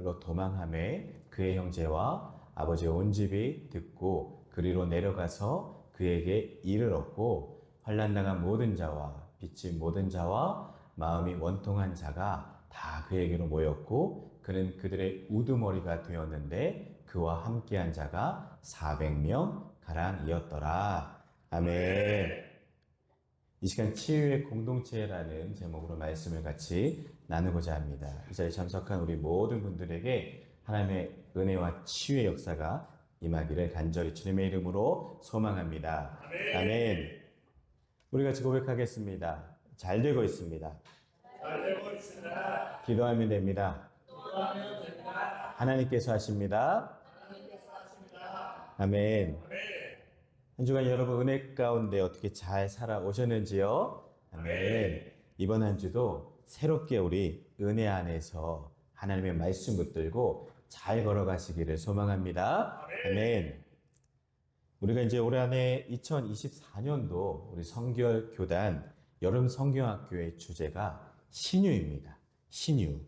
산으로 도망하매 그의 형제와 아버지의 온 집이 듣고 그리로 내려가서 그에게 이르렀고 환난당한 모든 자와 빚진 모든 자와 마음이 원통한 자가 다 그에게로 모였고 그는 그들의 우두머리가 되었는데 그와 함께한 자가 400명 가량이었더라. 아멘. 이 시간 치유의 공동체라는 제목으로 말씀을 같이 나누고자 합니다. 이 자리에 참석한 우리 모든 분들에게 하나님의 은혜와 치유의 역사가 임하기를 간절히 주님의 이름으로 소망합니다. 아멘. 아멘. 우리 같이 고백하겠습니다. 잘 되고 있습니다. 잘 되고 있습니다. 기도하면 됩니다. 기도하면 됩니다. 하나님께서 하십니다. 하나님께서 하십니다. 아멘. 아멘. 한 주간 여러분 은혜 가운데 어떻게 잘 살아오셨는지요? 아멘. 이번 한 주도 새롭게 우리 은혜 안에서 하나님의 말씀 붙들고 잘 걸어가시기를 소망합니다. 아멘. 우리가 이제 올 한해 2024년도 우리 성결 교단 여름 성경학교의 주제가 신유입니다. 신유.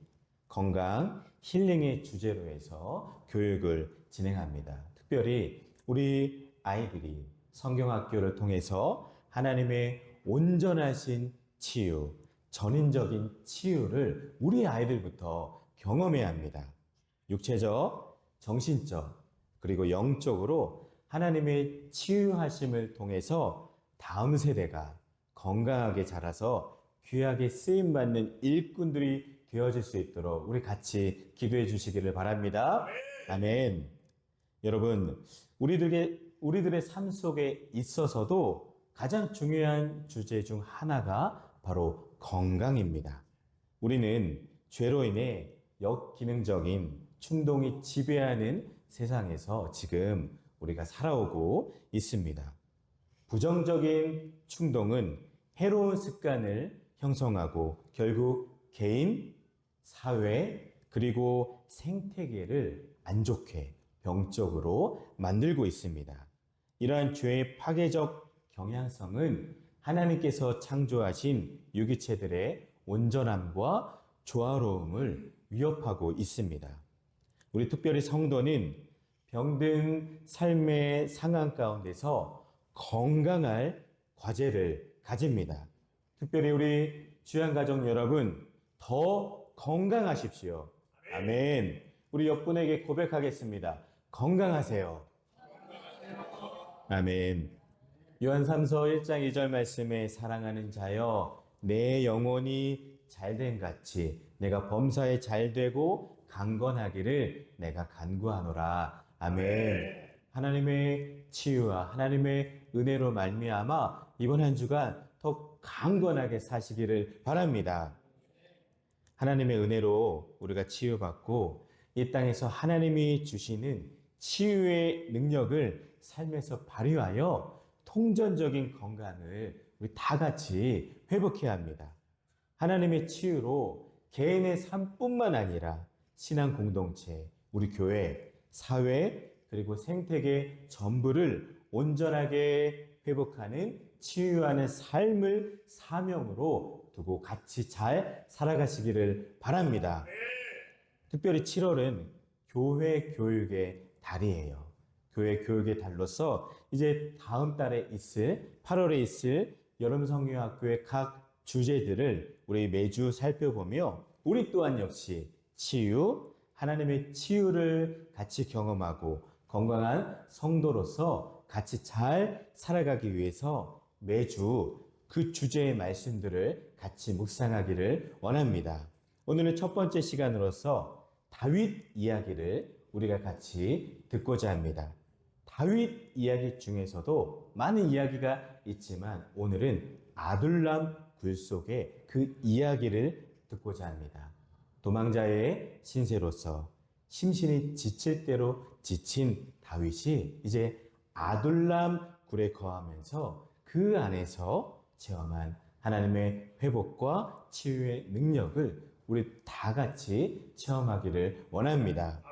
건강, 힐링의 주제로 해서 교육을 진행합니다. 특별히 우리 아이들이 성경학교를 통해서 하나님의 온전하신 치유, 전인적인 치유를 우리 아이들부터 경험해야 합니다. 육체적, 정신적, 그리고 영적으로 하나님의 치유하심을 통해서 다음 세대가 건강하게 자라서 귀하게 쓰임받는 일꾼들이 되어질 수 있도록 우리 같이 기도해 주시기를 바랍니다. 아멘. 여러분, 우리들의 삶 속에 있어서도 가장 중요한 주제 중 하나가 바로 건강입니다. 우리는 죄로 인해 역기능적인 충동이 지배하는 세상에서 지금 우리가 살아오고 있습니다. 부정적인 충동은 해로운 습관을 형성하고 결국 개인, 사회, 그리고 생태계를 안 좋게 병적으로 만들고 있습니다. 이러한 죄의 파괴적 경향성은 하나님께서 창조하신 유기체들의 온전함과 조화로움을 위협하고 있습니다. 우리 특별히 성도는 병든 삶의 상황 가운데서 건강할 과제를 가집니다. 특별히 우리 주양가족 여러분, 더 건강하십시오. 아멘. 우리 옆분에게 고백하겠습니다. 건강하세요. 아멘. 요한 3서 1장 2절 말씀에 사랑하는 자여 내 영혼이 잘된 같이 내가 범사에 잘되고 강건하기를 내가 간구하노라. 아멘. 하나님의 치유와 하나님의 은혜로 말미암아 이번 한 주간 더 강건하게 사시기를 바랍니다. 하나님의 은혜로 우리가 치유받고 이 땅에서 하나님이 주시는 치유의 능력을 삶에서 발휘하여 통전적인 건강을 우리 다 같이 회복해야 합니다. 하나님의 치유로 개인의 삶뿐만 아니라 신앙 공동체, 우리 교회, 사회, 그리고 생태계 전부를 온전하게 회복하는 치유하는 삶을 사명으로 두고 같이 잘 살아가시기를 바랍니다. 특별히 7월은 교회 교육의 달이에요. 교회 교육의 달로서 이제 다음 달에 있을 8월에 있을 여름 성경학교의 각 주제들을 우리 매주 살펴보며 우리 또한 역시 치유, 하나님의 치유를 같이 경험하고 건강한 성도로서 같이 잘 살아가기 위해서 매주 그 주제의 말씀들을 같이 묵상하기를 원합니다. 오늘은 첫 번째 시간으로서 다윗 이야기를 우리가 같이 듣고자 합니다. 다윗 이야기 중에서도 많은 이야기가 있지만 오늘은 아둘람 굴 속의 그 이야기를 듣고자 합니다. 도망자의 신세로서 심신이 지칠 대로 지친 다윗이 이제 아둘람 굴에 거하면서 그 안에서 체험한 하나님의 회복과 치유의 능력을 우리 다 같이 체험하기를 원합니다.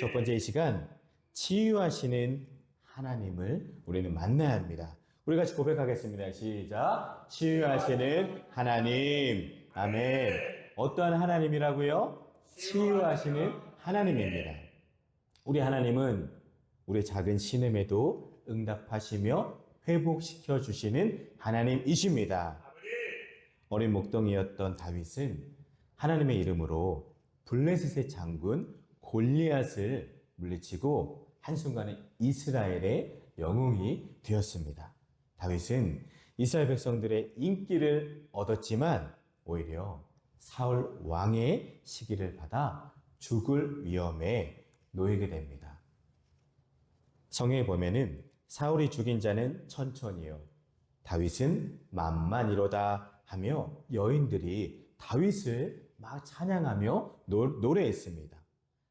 첫 번째 이 시간 치유하시는 하나님을 우리는 만나야 합니다. 우리 같이 고백하겠습니다. 시작. 치유하시는 하나님. 아멘. 어떠한 하나님이라고요? 치유하시는 하나님입니다. 우리 하나님은 우리 작은 신음에도 응답하시며 회복시켜 주시는 하나님이십니다. 어린 목동이었던 다윗은 하나님의 이름으로 블레셋의 장군 골리앗을 물리치고 한순간에 이스라엘의 영웅이 되었습니다. 다윗은 이스라엘 백성들의 인기를 얻었지만 오히려 사울 왕의 시기를 받아 죽을 위험에 놓이게 됩니다. 성경에 보면은 사울이 죽인 자는 천천히요, 다윗은 만만이로다 하며 여인들이 다윗을 막 찬양하며 노래했습니다.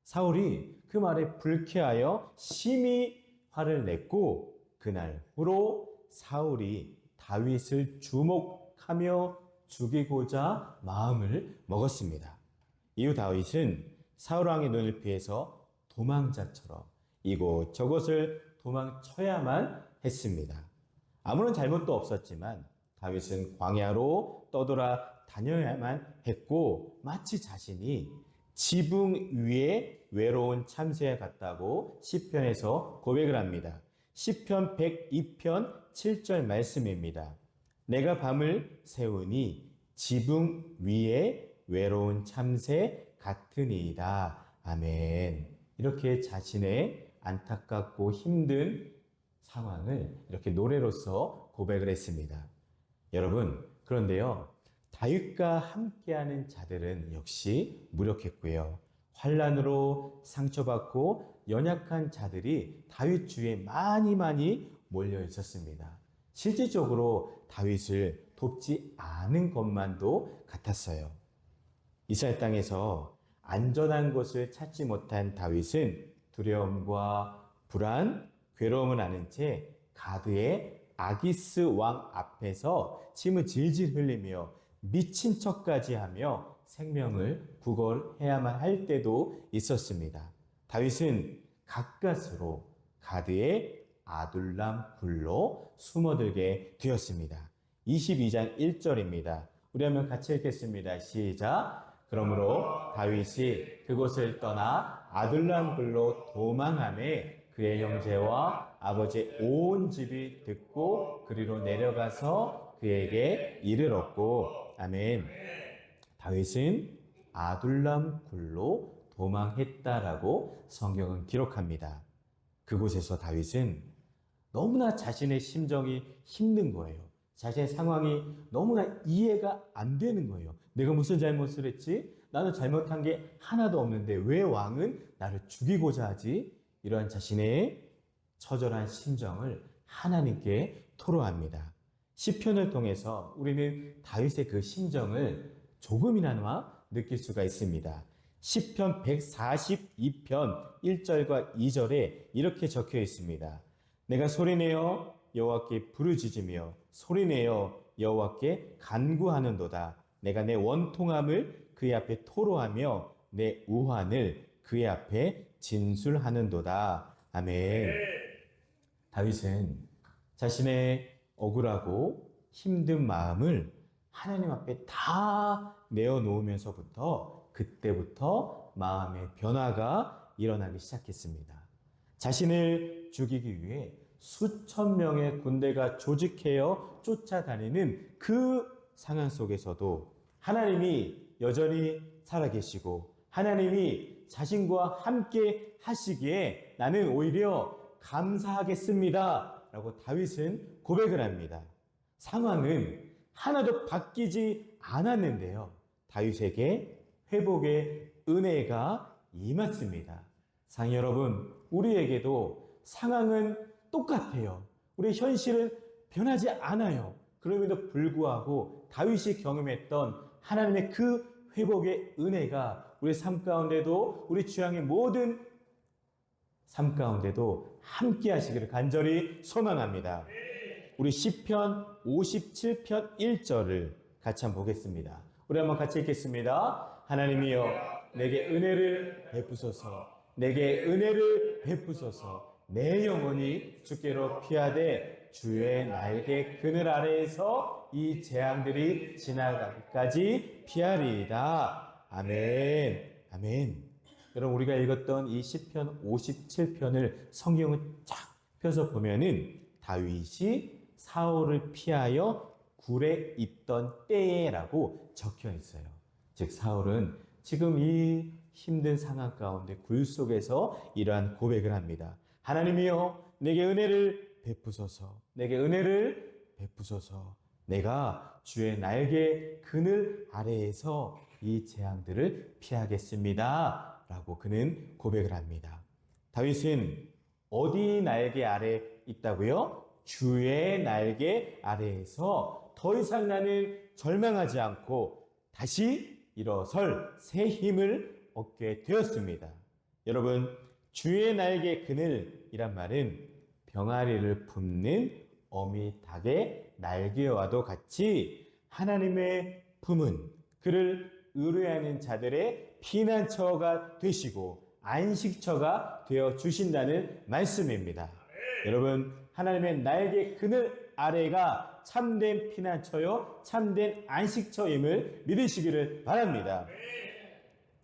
사울이 그 말에 불쾌하여 심히 화를 냈고 그날 후로 사울이 다윗을 주목하며 죽이고자 마음을 먹었습니다. 이후 다윗은 사울 왕의 눈을 피해서 도망자처럼 이곳저곳을 도망쳐야만 했습니다. 아무런 잘못도 없었지만 다윗은 광야로 떠돌아 다녀야만 했고 마치 자신이 지붕 위에 외로운 참새와 같다고 시편에서 고백을 합니다. 시편 102편 7절 말씀입니다. 내가 밤을 새우니 지붕 위에 외로운 참새 같으니이다. 아멘. 이렇게 자신의 안타깝고 힘든 상황을 이렇게 노래로서 고백을 했습니다. 여러분, 그런데요, 다윗과 함께하는 자들은 역시 무력했고요. 환난으로 상처받고 연약한 자들이 다윗 주위에 많이 몰려 있었습니다. 실질적으로 다윗을 돕지 않은 것만도 같았어요. 이스라엘 땅에서 안전한 곳을 찾지 못한 다윗은 두려움과 불안, 괴로움을 아는 채 가드의 아기스 왕 앞에서 침을 질질 흘리며 미친 척까지 하며 생명을 구걸해야만 할 때도 있었습니다. 다윗은 가까스로 가드의 아둘람 굴로 숨어들게 되었습니다. 22장 1절입니다. 우리 한번 같이 읽겠습니다. 시작. 그러므로 다윗이 그곳을 떠나 아둘람 굴로 도망하매 그의 형제와 아버지의 온 집이 듣고 그리로 내려가서 그에게 이르렀고, 아멘. 다윗은 아둘람 굴로 도망했다라고 성경은 기록합니다. 그곳에서 다윗은 너무나 자신의 심정이 힘든 거예요. 자신의 상황이 너무나 이해가 안 되는 거예요. 내가 무슨 잘못을 했지? 나는 잘못한 게 하나도 없는데 왜 왕은 나를 죽이고자 하지? 이러한 자신의 처절한 심정을 하나님께 토로합니다. 시편을 통해서 우리는 다윗의 그 심정을 조금이나마 느낄 수가 있습니다. 시편 142편 1절과 2절에 이렇게 적혀 있습니다. 내가 소리내어 여호와께 부르짖으며 소리내어 여호와께 간구하는도다. 내가 내 원통함을 그의 앞에 토로하며 내 우환을 그의 앞에 진술하는도다. 아멘. 다윗은 자신의 억울하고 힘든 마음을 하나님 앞에 다 내어놓으면서부터 그때부터 마음의 변화가 일어나기 시작했습니다. 자신을 죽이기 위해 수천 명의 군대가 조직해어 쫓아다니는 그 상황 속에서도 하나님이 여전히 살아계시고 하나님이 자신과 함께 하시기에 나는 오히려 감사하겠습니다 라고 다윗은 고백을 합니다. 상황은 하나도 바뀌지 않았는데요, 다윗에게 회복의 은혜가 임했습니다. 상 여러분, 우리에게도 상황은 똑같아요. 우리의 현실은 변하지 않아요. 그럼에도 불구하고 다윗이 경험했던 하나님의 그 회복의 은혜가 우리 삶 가운데도, 우리 주양의 모든 삶 가운데도 함께 하시기를 간절히 소망합니다. 우리 시편 57편 1절을 같이 한번 보겠습니다. 우리 한번 같이 읽겠습니다. 하나님이여 내게 은혜를 베푸소서. 내게 은혜를 베푸소서. 내 영혼이 주께로 피하되 주의 날개 그늘 아래에서 이 재앙들이 지나가기까지 피하리이다. 아멘. 아멘. 여러분 우리가 읽었던 이 시편 57편을 성경을 쫙 펴서 보면은 다윗이 사울을 피하여 굴에 있던 때에라고 적혀 있어요. 즉 사울은 지금 이 힘든 상황 가운데 굴 속에서 이러한 고백을 합니다. 하나님이여 내게 은혜를 베푸소서. 내게 은혜를 베푸소서. 내가 주의 날개 그늘 아래에서 이 재앙들을 피하겠습니다. 라고 그는 고백을 합니다. 다윗은 어디 날개 아래 있다고요? 주의 날개 아래에서 더 이상 나는 절망하지 않고 다시 일어설 새 힘을 얻게 되었습니다. 여러분, 주의 날개 그늘이란 말은 병아리를 품는 어미 닭의 날개와도 같이 하나님의 품은 그를 의뢰하는 자들의 피난처가 되시고 안식처가 되어 주신다는 말씀입니다. 여러분, 하나님의 날개 그늘 아래가 참된 피난처요, 참된 안식처임을 믿으시기를 바랍니다.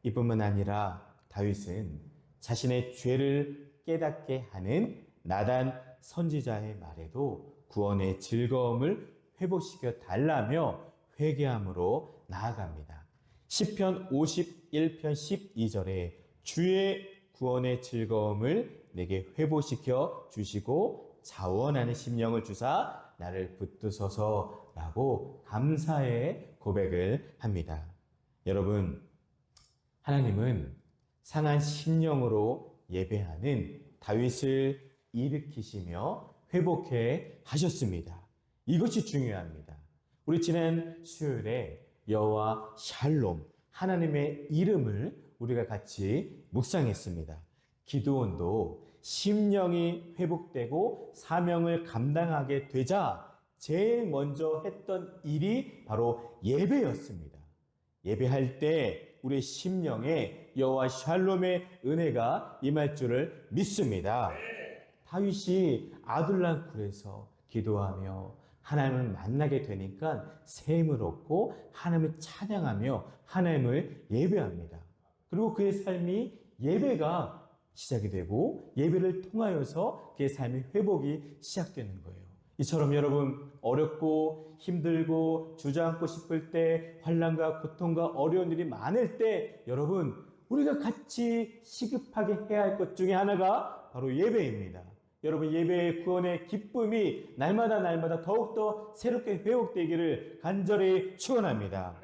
이뿐만 아니라 다윗은 자신의 죄를 깨닫게 하는 나단 선지자의 말에도 구원의 즐거움을 회복시켜 달라며 회개함으로 나아갑니다. 시편 51편 12절에 주의 구원의 즐거움을 내게 회복시켜 주시고 자원하는 심령을 주사 나를 붙드소서라고 감사의 고백을 합니다. 여러분, 하나님은 상한 심령으로 예배하는 다윗을 일으키시며 회복해 하셨습니다. 이것이 중요합니다. 우리 지난 수요일에 여호와 샬롬 하나님의 이름을 우리가 같이 묵상했습니다. 기드온도 심령이 회복되고 사명을 감당하게 되자 제일 먼저 했던 일이 바로 예배였습니다. 예배할 때 우리 심령에 여호와 샬롬의 은혜가 임할 줄을 믿습니다. 다윗이 아둘람 굴에서 기도하며 하나님을 만나게 되니까 샘을 얻고 하나님을 찬양하며 하나님을 예배합니다. 그리고 그의 삶이 예배가 시작이 되고 예배를 통하여서 그의 삶의 회복이 시작되는 거예요. 이처럼 여러분 어렵고 힘들고 주저앉고 싶을 때 환난과 고통과 어려운 일이 많을 때 여러분 우리가 같이 시급하게 해야 할 것 중에 하나가 바로 예배입니다. 여러분 예배의 구원의 기쁨이 날마다 더욱더 새롭게 회복되기를 간절히 축원합니다.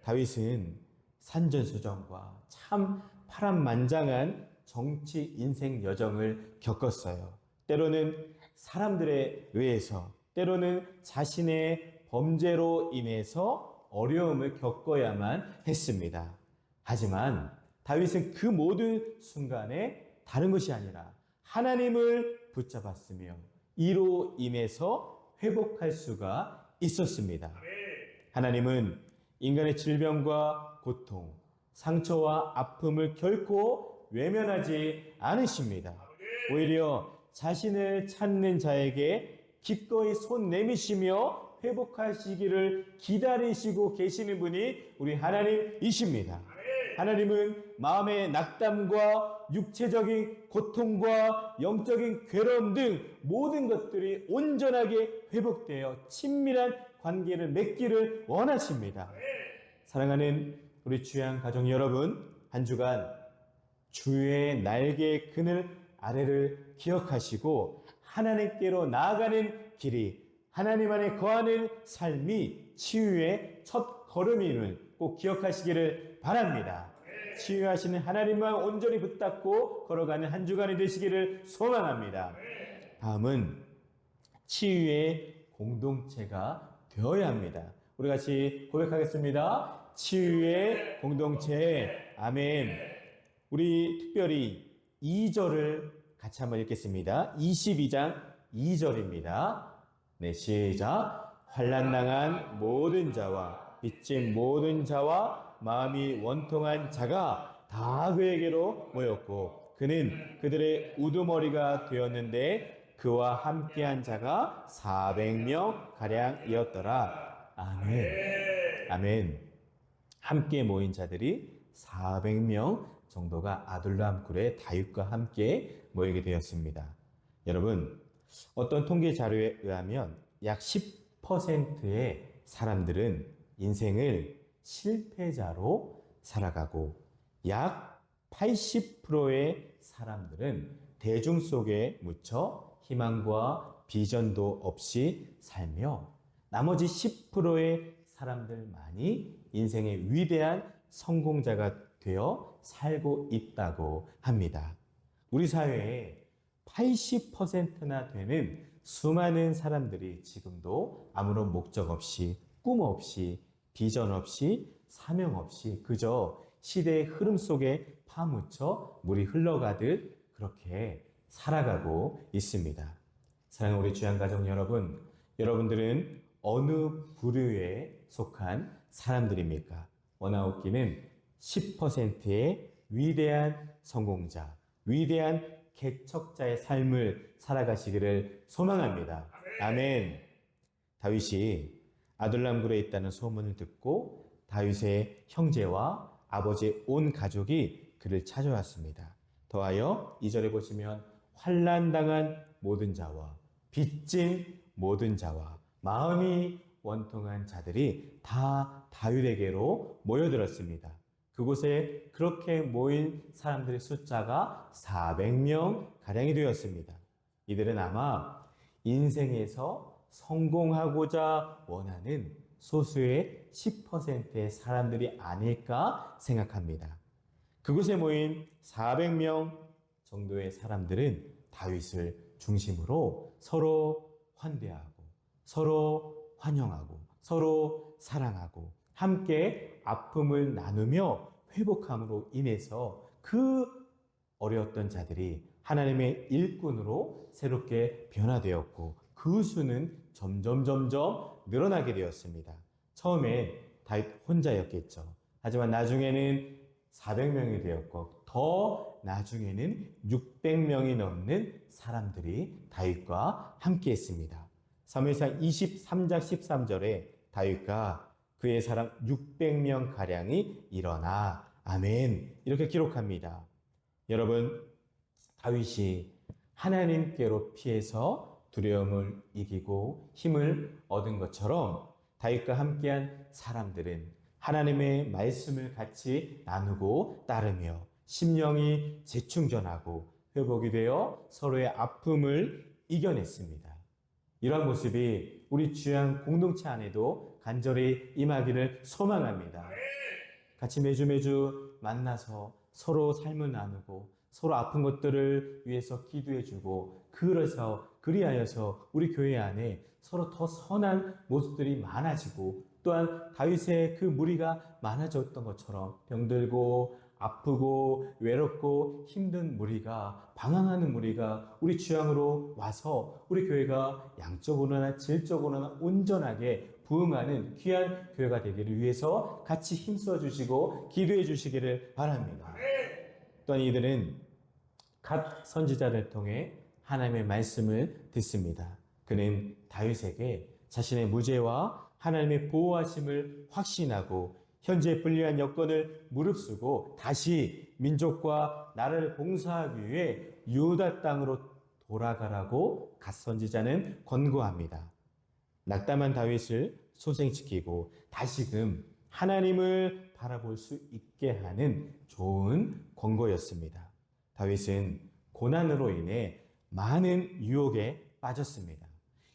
다윗은 산전수전과 참 파란만장한 정치 인생 여정을 겪었어요. 때로는 사람들에 의해서, 때로는 자신의 범죄로 인해서 어려움을 겪어야만 했습니다. 하지만 다윗은 그 모든 순간에 다른 것이 아니라 하나님을 붙잡았으며 이로 인해서 회복할 수가 있었습니다. 하나님은 인간의 질병과 고통, 상처와 아픔을 결코 외면하지 않으십니다. 오히려 자신을 찾는 자에게 기꺼이 손 내미시며 회복하시기를 기다리시고 계시는 분이 우리 하나님이십니다. 하나님은 마음의 낙담과 육체적인 고통과 영적인 괴로움 등 모든 것들이 온전하게 회복되어 친밀한 관계를 맺기를 원하십니다. 사랑하는 우리 주양 가정 여러분, 한 주간 주의 날개 그늘 아래를 기억하시고 하나님께로 나아가는 길이 하나님 안에 거하는 삶이 치유의 첫 걸음임을 꼭 기억하시기를 바랍니다. 치유하시는 하나님만 온전히 붙잡고 걸어가는 한 주간이 되시기를 소망합니다. 다음은 치유의 공동체가 되어야 합니다. 우리 같이 고백하겠습니다. 치유의 공동체. 아멘. 우리 특별히 2절을 같이 한번 읽겠습니다. 22장 2절입니다. 네, 시작. 환난당한 모든 자와 빚진 모든 자와 마음이 원통한 자가 다 그에게로 모였고 그는 그들의 우두머리가 되었는데 그와 함께한 자가 400명 가량이었더라. 아멘. 아멘. 함께 모인 자들이 400명 정도가 아둘람 굴에 다윗과 함께 모이게 되었습니다. 여러분, 어떤 통계 자료에 의하면 약 10%의 사람들은 인생을 실패자로 살아가고 약 80%의 사람들은 대중 속에 묻혀 희망과 비전도 없이 살며 나머지 10%의 사람들만이 인생의 위대한 성공자가 되어 살고 있다고 합니다. 우리 사회에 80%나 되는 수많은 사람들이 지금도 아무런 목적 없이, 꿈 없이, 비전 없이, 사명 없이 그저 시대의 흐름 속에 파묻혀 물이 흘러가듯 그렇게 살아가고 있습니다. 사랑하는 우리 귀한 가족 여러분, 여러분들은 어느 부류에 속한 사람들입니까? 원아웃기는 10%의 위대한 성공자, 위대한 개척자의 삶을 살아가시기를 소망합니다. 아멘. 다윗이 아둘람굴에 있다는 소문을 듣고 다윗의 형제와 아버지의 온 가족이 그를 찾아왔습니다. 더하여 2절에 보시면 환난당한 모든 자와 빚진 모든 자와 마음이 원통한 자들이 다 다윗에게로 모여들었습니다. 그곳에 그렇게 모인 사람들의 숫자가 400명 가량이 되었습니다. 이들은 아마 인생에서 성공하고자 원하는 소수의 10%의 사람들이 아닐까 생각합니다. 그곳에 모인 400명 정도의 사람들은 다윗을 중심으로 서로 환대하고 서로 환영하고 서로 사랑하고 함께 아픔을 나누며 회복함으로 인해서 그 어려웠던 자들이 하나님의 일꾼으로 새롭게 변화되었고 그 수는 점점 늘어나게 되었습니다. 처음에 다윗 혼자였겠죠. 하지만 나중에는 400명이 되었고 더 나중에는 600명이 넘는 사람들이 다윗과 함께 했습니다. 사무엘상 23장 13절에 다윗과 그의 사람 600명 가량이 일어나 아멘 이렇게 기록합니다. 여러분, 다윗이 하나님께로 피해서 두려움을 이기고 힘을 얻은 것처럼 다윗과 함께한 사람들은 하나님의 말씀을 같이 나누고 따르며 심령이 재충전하고 회복이 되어 서로의 아픔을 이겨냈습니다. 이러한 모습이 우리 귀한 공동체 안에도 간절히 임하기를 소망합니다. 같이 매주 만나서 서로 삶을 나누고 서로 아픈 것들을 위해서 기도해주고 그리하여서 우리 교회 안에 서로 더 선한 모습들이 많아지고 또한 다윗의 그 무리가 많아졌던 것처럼 병들고 아프고 외롭고 힘든 무리가 방황하는 무리가 우리 주양으로 와서 우리 교회가 양적으로나 질적으로나 온전하게 부흥하는 귀한 교회가 되기를 위해서 같이 힘써 주시고 기도해 주시기를 바랍니다. 또한 이들은 각 선지자를 통해 하나님의 말씀을 듣습니다. 그는 다윗에게 자신의 무죄와 하나님의 보호하심을 확신하고 현재 불리한 여건을 무릅쓰고 다시 민족과 나라를 봉사하기 위해 유다 땅으로 돌아가라고 갓 선지자는 권고합니다. 낙담한 다윗을 소생시키고 다시금 하나님을 바라볼 수 있게 하는 좋은 권고였습니다. 다윗은 고난으로 인해 많은 유혹에 빠졌습니다.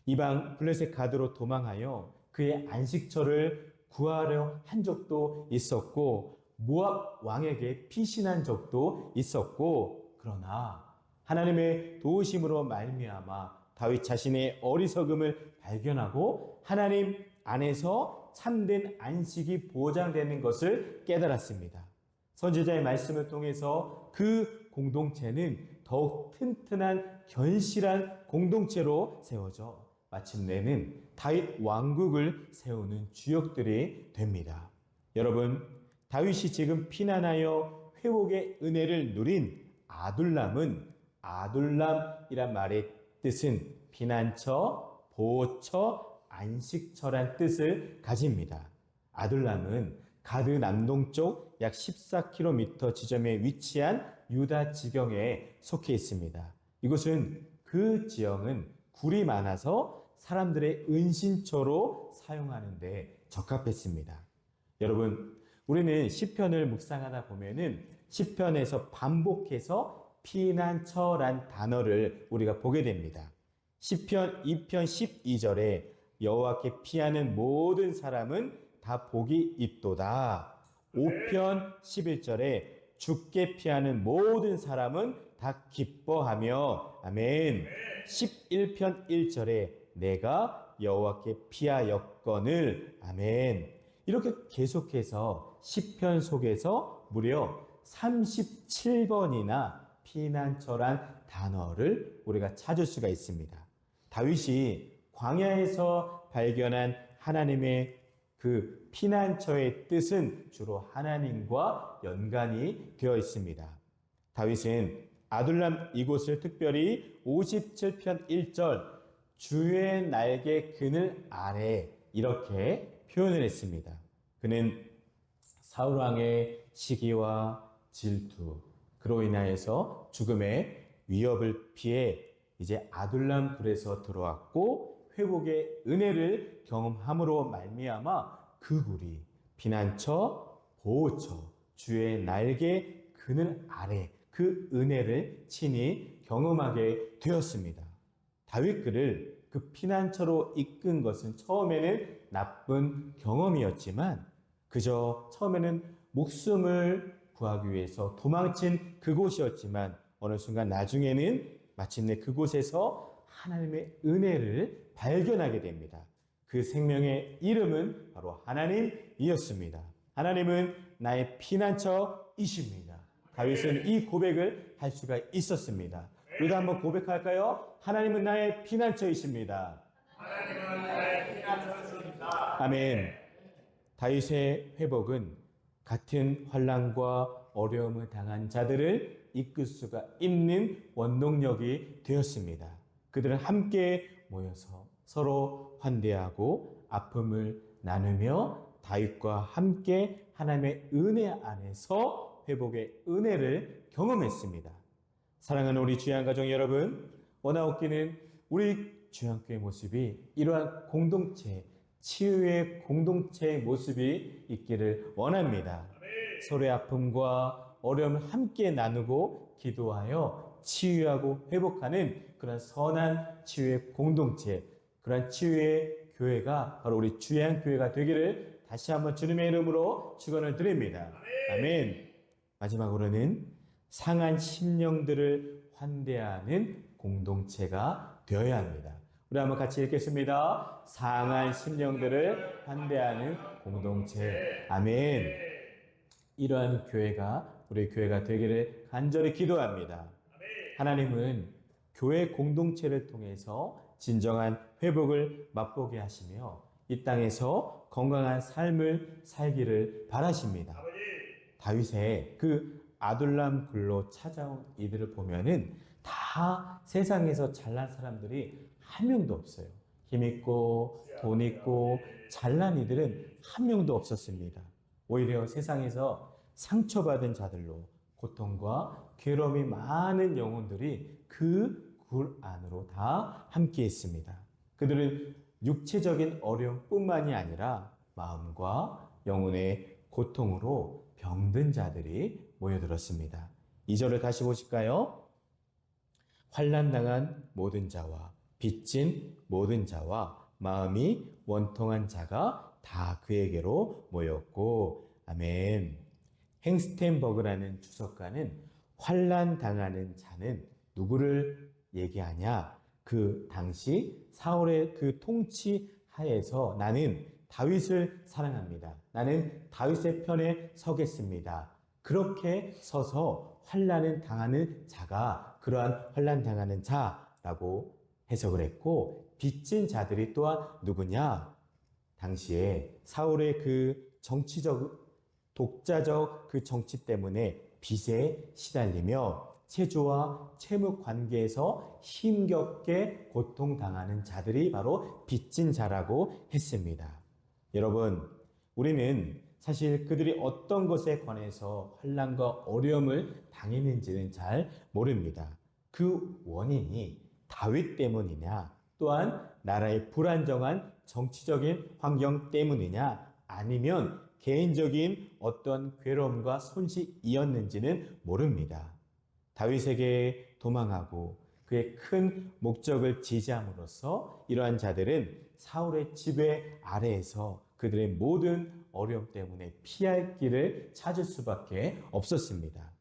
이방 블레셋 가드로 도망하여 그의 안식처를 구하려 한 적도 있었고 모압 왕에게 피신한 적도 있었고 그러나 하나님의 도우심으로 말미암아 다윗 자신의 어리석음을 발견하고 하나님 안에서 참된 안식이 보장되는 것을 깨달았습니다. 선지자의 말씀을 통해서 그 공동체는 더욱 튼튼한 견실한 공동체로 세워져 마침내는 다윗 왕국을 세우는 주역들이 됩니다. 여러분, 다윗이 지금 피난하여 회복의 은혜를 누린 아둘람은 아둘람이란 말의 뜻은 피난처, 보호처, 안식처란 뜻을 가집니다. 아둘람은 가드 남동쪽 약 14km 지점에 위치한 유다 지경에 속해 있습니다. 이곳은 그 지형은 굴이 많아서 사람들의 은신처로 사용하는 데 적합했습니다. 여러분, 우리는 시편을 묵상하다 보면은 시편에서 반복해서 피난처란 단어를 우리가 보게 됩니다. 시편 2편 12절에 여호와께 피하는 모든 사람은 다 복이 있도다. 5편 11절에 주께 피하는 모든 사람은 다 기뻐하며 아멘. 11편 1절에 내가 여호와께 피하였거늘 아멘. 이렇게 계속해서 시편 속에서 무려 37번이나 피난처란 단어를 우리가 찾을 수가 있습니다. 다윗이 광야에서 발견한 하나님의 그 피난처의 뜻은 주로 하나님과 연관이 되어 있습니다. 다윗은 아둘람 이곳을 특별히 57편 1절 주의 날개 그늘 아래 이렇게 표현을 했습니다. 그는 사울 왕의 시기와 질투 그로 인하여서 죽음의 위협을 피해 이제 아둘람 굴에서 들어왔고 회복의 은혜를 경험함으로 말미암아 그 굴이 피난처, 보호처, 주의 날개 그늘 아래 그 은혜를 친히 경험하게 되었습니다. 다윗 그를 그 피난처로 이끈 것은 처음에는 나쁜 경험이었지만 그저 처음에는 목숨을 구하기 위해서 도망친 그곳이었지만 어느 순간 나중에는 마침내 그곳에서 하나님의 은혜를 발견하게 됩니다. 그 생명의 이름은 바로 하나님이었습니다. 하나님은 나의 피난처이십니다. 다윗은 이 고백을 할 수가 있었습니다. 우리도 한번 고백할까요? 하나님은 나의 피난처이십니다. 하나님은 나의 피난처이십니다. 아멘. 다윗의 회복은 같은 환난과 어려움을 당한 자들을 이끌 수가 있는 원동력이 되었습니다. 그들은 함께 모여서 서로 환대하고 아픔을 나누며 다윗과 함께 하나님의 은혜 안에서 회복의 은혜를 경험했습니다. 사랑하는 우리 주양가족 여러분, 원하옵기는 우리 주양교회 모습이 이러한 공동체, 치유의 공동체의 모습이 있기를 원합니다. 서로의 아픔과 어려움을 함께 나누고 기도하여 치유하고 회복하는 그런 선한 치유의 공동체, 그런 치유의 교회가 바로 우리 주양교회가 되기를 다시 한번 주님의 이름으로 축원을 드립니다. 아멘. 마지막으로는 상한 심령들을 환대하는 공동체가 되어야 합니다. 우리 한번 같이 읽겠습니다. 상한 심령들을 환대하는 공동체. 아멘. 이러한 교회가 우리 교회가 되기를 간절히 기도합니다. 하나님은 교회 공동체를 통해서 진정한 회복을 맛보게 하시며 이 땅에서 건강한 삶을 살기를 바라십니다. 다윗의 그 아둘람 굴로 찾아온 이들을 보면은 다 세상에서 잘난 사람들이 한 명도 없어요. 힘 있고 돈 있고 잘난 이들은 한 명도 없었습니다. 오히려 세상에서 상처받은 자들로 고통과 괴로움이 많은 영혼들이 그 굴 안으로 다 함께 있습니다. 그들은 육체적인 어려움뿐만이 아니라 마음과 영혼의 고통으로 병든 자들이 모여들었습니다. 2절을 다시 보실까요? 환난당한 모든 자와 빚진 모든 자와 마음이 원통한 자가 다 그에게로 모였고 아멘. 행스텐버그라는 주석가는 환난당하는 자는 누구를 얘기하냐? 그 당시 사울의 그 통치 하에서 나는 다윗을 사랑합니다. 나는 다윗의 편에 서겠습니다. 그렇게 서서 환난을 당하는 자가 그러한 환난 당하는 자라고 해석을 했고 빚진 자들이 또한 누구냐? 당시에 사울의 그 정치적 독자적 그 정치 때문에 빚에 시달리며 체조와 채무 관계에서 힘겹게 고통당하는 자들이 바로 빚진 자라고 했습니다. 여러분, 우리는 사실 그들이 어떤 것에 관해서 환난과 어려움을 당했는지는 잘 모릅니다. 그 원인이 다윗 때문이냐, 또한 나라의 불안정한 정치적인 환경 때문이냐, 아니면 개인적인 어떤 괴로움과 손실이었는지는 모릅니다. 다윗에게 도망하고 그의 큰 목적을 지지함으로써 이러한 자들은 사울의 지배 아래에서 그들의 모든 어려움 때문에 피할 길을 찾을 수밖에 없었습니다.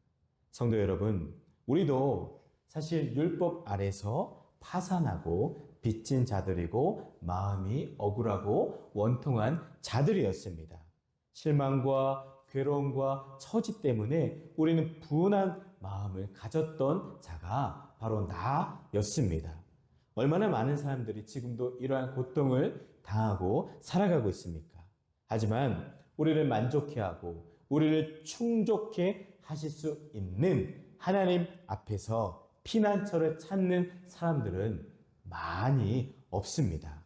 성도 여러분, 우리도 사실 율법 아래서 파산하고 빚진 자들이고 마음이 억울하고 원통한 자들이었습니다. 실망과 괴로움과 처지 때문에 우리는 분한 마음을 가졌던 자가 바로 나였습니다. 얼마나 많은 사람들이 지금도 이러한 고통을 당하고 살아가고 있습니까? 하지만 우리를 만족해 하고 우리를 충족해 하실 수 있는 하나님 앞에서 피난처를 찾는 사람들은 많이 없습니다.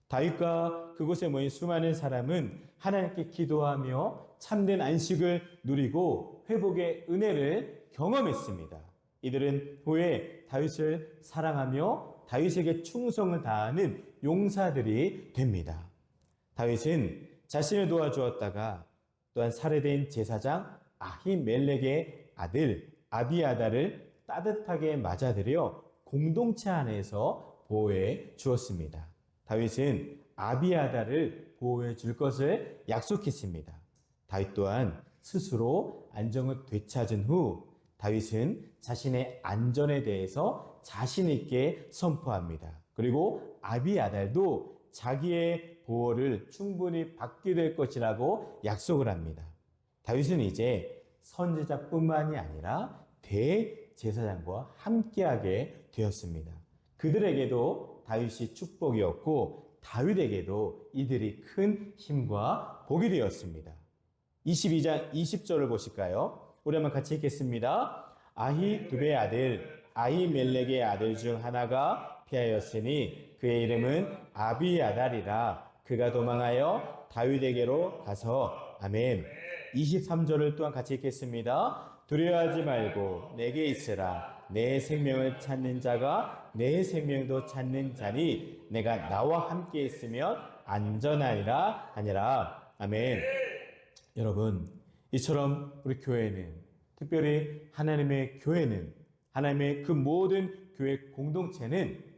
다윗과 그곳에 모인 수많은 사람은 하나님께 기도하며 참된 안식을 누리고 회복의 은혜를 경험했습니다. 이들은 후에 다윗을 사랑하며 다윗에게 충성을 다하는 용사들이 됩니다. 다윗은 자신을 도와주었다가 또한 살해된 제사장 아히멜렉의 아들 아비아달을 따뜻하게 맞아들여 공동체 안에서 보호해 주었습니다. 다윗은 아비아달을 보호해 줄 것을 약속했습니다. 다윗 또한 스스로 안정을 되찾은 후 다윗은 자신의 안전에 대해서 자신 있게 선포합니다. 그리고 아비아달도 자기의 보호를 충분히 받게 될 것이라고 약속을 합니다. 다윗은 이제 선지자뿐만이 아니라 대제사장과 함께하게 되었습니다. 그들에게도 다윗이 축복이었고 다윗에게도 이들이 큰 힘과 복이 되었습니다. 22장 20절을 보실까요? 우리 한번 같이 읽겠습니다. 아히두베의 아들 아히멜렉의 아들 중 하나가 피하였으니 그의 이름은 아비아달이라. 그가 도망하여 다윗에게로 가서 아멘. 23절을 또한 같이 읽겠습니다. 두려워하지 말고 내게 있으라. 내 생명을 찾는 자가 내 생명도 찾는 자니 내가 나와 함께 있으면 안전하리라 하니라. 아멘. 여러분, 이처럼 우리 교회는, 특별히 하나님의 교회는, 하나님의 그 모든 교회 공동체는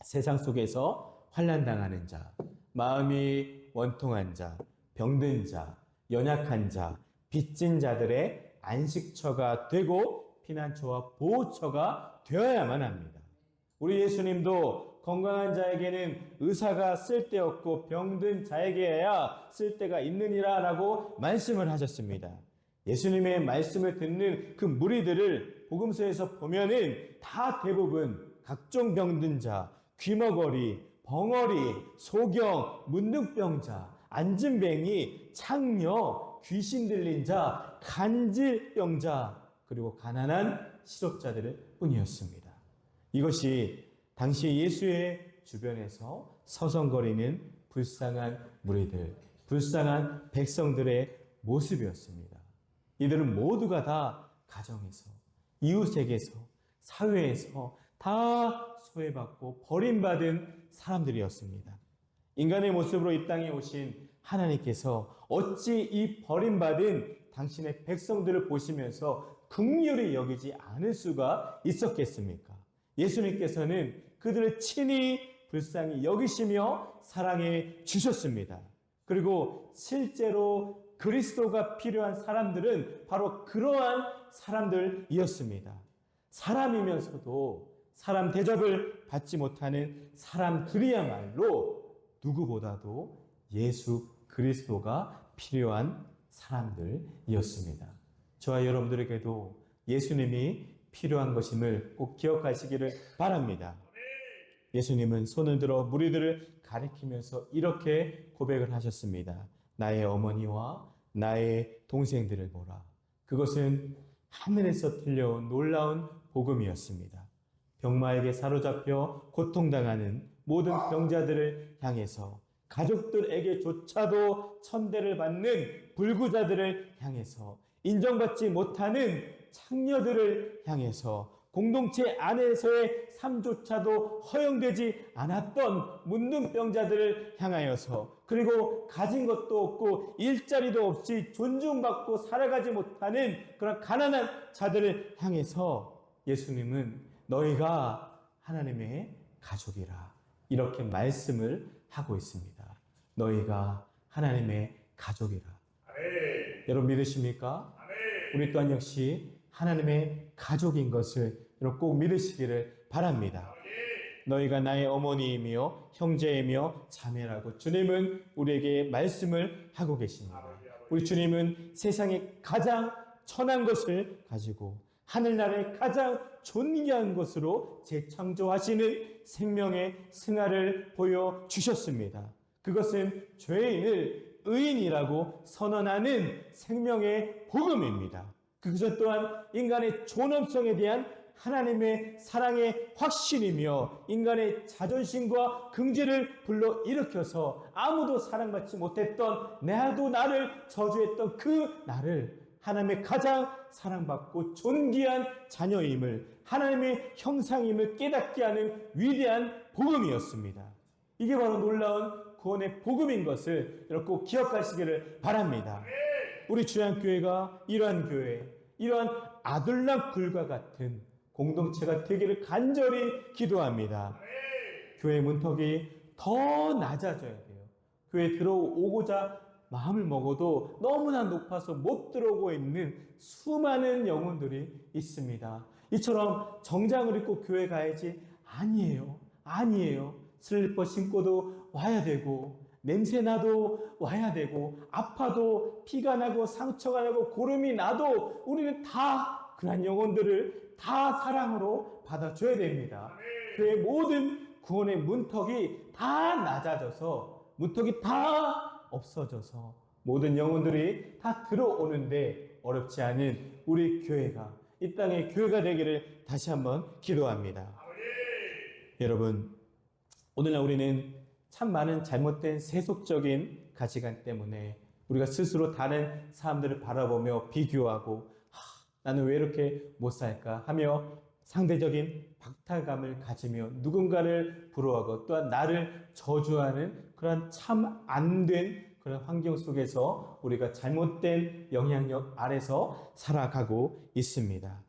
세상 속에서 환난당하는 자, 마음이 원통한 자, 병든 자, 연약한 자, 빚진 자들의 안식처가 되고 피난처와 보호처가 되어야만 합니다. 우리 예수님도 건강한 자에게는 의사가 쓸데없고 병든 자에게야 쓸데가 있느니라 라고 말씀을 하셨습니다. 예수님의 말씀을 듣는 그 무리들을 복음서에서 보면은 다 대부분 각종 병든 자, 귀머거리, 벙어리, 소경, 문둥병자, 안진뱅이, 창녀, 귀신 들린 자, 간질병자, 그리고 가난한 실업자들일 뿐이었습니다. 이것이 당시 예수의 주변에서 서성거리는 불쌍한 무리들, 불쌍한 백성들의 모습이었습니다. 이들은 모두가 다 가정에서, 이웃에게서, 사회에서 다 소외받고 버림받은 사람들이었습니다. 인간의 모습으로 이 땅에 오신 하나님께서 어찌 이 버림받은 당신의 백성들을 보시면서 긍휼히 여기지 않을 수가 있었겠습니까? 예수님께서는 그들을 친히 불쌍히 여기시며 사랑해 주셨습니다. 그리고 실제로 그리스도가 필요한 사람들은 바로 그러한 사람들이었습니다. 사람이면서도 사람 대접을 받지 못하는 사람들이야말로 누구보다도 예수 그리스도가 필요한 사람들이었습니다. 저와 여러분들에게도 예수님이 필요한 것임을 꼭 기억하시기를 바랍니다. 예수님은 손을 들어 무리들을 가리키면서 이렇게 고백을 하셨습니다. 나의 어머니와 나의 동생들을 보라. 그것은 하늘에서 들려온 놀라운 복음이었습니다. 병마에게 사로잡혀 고통당하는 모든 병자들을 향해서 가족들에게조차도 천대를 받는 불구자들을 향해서, 인정받지 못하는 창녀들을 향해서, 공동체 안에서의 삶조차도 허용되지 않았던 문둥병자들을 향하여서, 그리고 가진 것도 없고 일자리도 없이 존중받고 살아가지 못하는 그런 가난한 자들을 향해서 예수님은 너희가 하나님의 가족이라 이렇게 말씀을 하고 있습니다. 너희가 하나님의 가족이라. 여러분 믿으십니까? 우리 또한 역시 하나님의 가족인 것을 여러분 꼭 믿으시기를 바랍니다. 너희가 나의 어머니이며 형제이며 자매라고 주님은 우리에게 말씀을 하고 계십니다. 우리 주님은 세상에 가장 천한 것을 가지고 하늘나라의 가장 존귀한 것으로 재창조하시는 생명의 승화를 보여주셨습니다. 그것은 죄인을 의인이라고 선언하는 생명의 복음입니다. 그것 또한 인간의 존엄성에 대한 하나님의 사랑의 확신이며 인간의 자존심과 긍지를 불러일으켜서 아무도 사랑받지 못했던 나도 나를 저주했던 그 나를 하나님의 가장 사랑받고 존귀한 자녀임을, 하나님의 형상임을 깨닫게 하는 위대한 복음이었습니다. 이게 바로 놀라운 구원의 복음인 것을 여러분 꼭 기억하시기를 바랍니다. 우리 주양교회가 이러한 교회, 이러한 아둘람 굴과 같은 공동체가 되기를 간절히 기도합니다. 교회 문턱이 더 낮아져야 돼요. 교회에 들어오고자 마음을 먹어도 너무나 높아서 못 들어오고 있는 수많은 영혼들이 있습니다. 이처럼 정장을 입고 교회 가야지. 아니에요. 아니에요. 슬리퍼 신고도 와야 되고, 냄새나도 와야 되고, 아파도 피가 나고 상처가 나고 고름이 나도 우리는 다 그런 영혼들을 다 사랑으로 받아줘야 됩니다. 교회 모든 구원의 문턱이 다 낮아져서, 문턱이 다 없어져서 모든 영혼들이 다 들어오는데 어렵지 않은 우리 교회가, 이 땅의 교회가 되기를 다시 한번 기도합니다. 여러분, 오늘날 우리는 참 많은 잘못된 세속적인 가치관 때문에 우리가 스스로 다른 사람들을 바라보며 비교하고 나는 왜 이렇게 못 살까 하며 상대적인 박탈감을 가지며 누군가를 부러워하고 또한 나를 저주하는 그런 참 안 된 그런 환경 속에서 우리가 잘못된 영향력 아래서 살아가고 있습니다.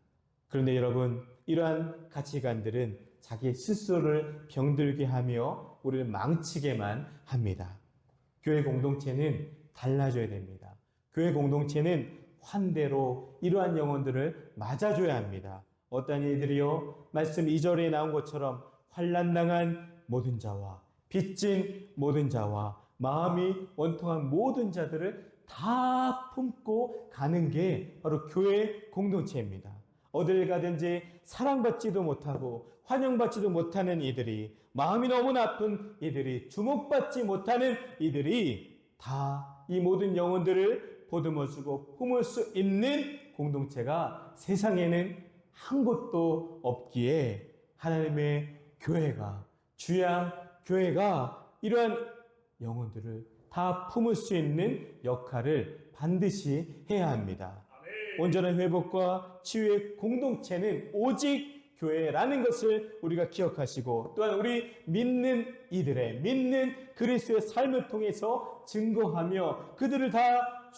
그런데 여러분, 이러한 가치관들은 자기 스스로를 병들게 하며 우리를 망치게만 합니다. 교회 공동체는 달라져야 됩니다. 교회 공동체는 환대로 이러한 영혼들을 맞아줘야 합니다. 어떤 이들이요, 말씀 2절에 나온 것처럼 환난당한 모든 자와 빚진 모든 자와 마음이 원통한 모든 자들을 다 품고 가는 게 바로 교회 공동체입니다. 어딜 가든지 사랑받지도 못하고 환영받지도 못하는 이들이, 마음이 너무 나쁜 이들이, 주목받지 못하는 이들이 다 이 모든 영혼들을 보듬어주고 품을 수 있는 공동체가 세상에는 한 곳도 없기에 하나님의 교회가, 주양 교회가 이러한 영혼들을 다 품을 수 있는 역할을 반드시 해야 합니다. 온전한 회복과 치유의 공동체는 오직 교회라는 것을 우리가 기억하시고, 또한 우리 믿는 이들의, 믿는 그리스도의 삶을 통해서 증거하며 그들을 다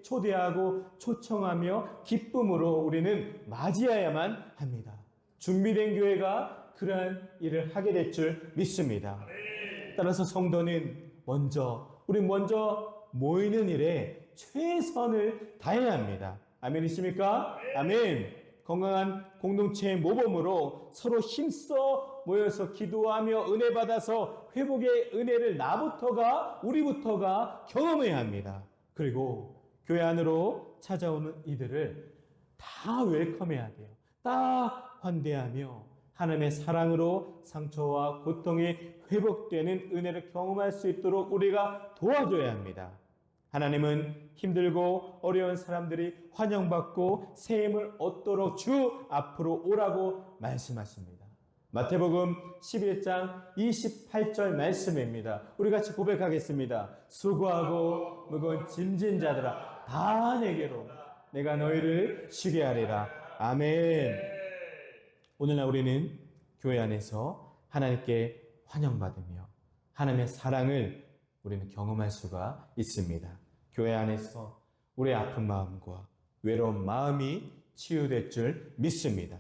초대하고 초청하며 기쁨으로 우리는 맞이해야만 합니다. 준비된 교회가 그러한 일을 하게 될 줄 믿습니다. 따라서 성도는 우리 먼저 모이는 일에 최선을 다해야 합니다. 아멘이십니까? 아멘. 건강한 공동체의 모범으로 서로 힘써 모여서 기도하며 은혜 받아서 회복의 은혜를 우리부터가 경험해야 합니다. 그리고 교회 안으로 찾아오는 이들을 다 웰컴해야 돼요. 다 환대하며 하나님의 사랑으로 상처와 고통이 회복되는 은혜를 경험할 수 있도록 우리가 도와줘야 합니다. 하나님은 힘들고 어려운 사람들이 환영받고 새 힘을 얻도록 주 앞으로 오라고 말씀하십니다. 마태복음 11장 28절 말씀입니다. 우리 같이 고백하겠습니다. 수고하고 무거운 짐진 자들아 다 내게로 내가 너희를 쉬게 하리라. 아멘. 오늘날 우리는 교회 안에서 하나님께 환영받으며 하나님의 사랑을 우리는 경험할 수가 있습니다. 교회 안에서 우리의 아픈 마음과 외로운 마음이 치유될 줄 믿습니다.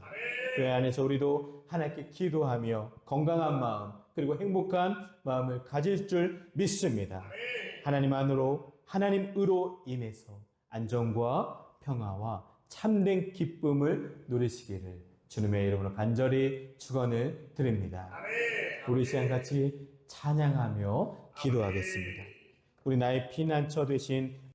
교회 안에서 우리도 하나님께 기도하며 건강한 마음 그리고 행복한 마음을 가질 줄 믿습니다. 하나님 안으로 하나님으로 인해서 안정과 평화와 참된 기쁨을 누리시기를 주님의 이름으로 간절히 축원을 드립니다. 우리 시간 같이 찬양하며 기도하겠습니다. 우리 나의 피난처 되신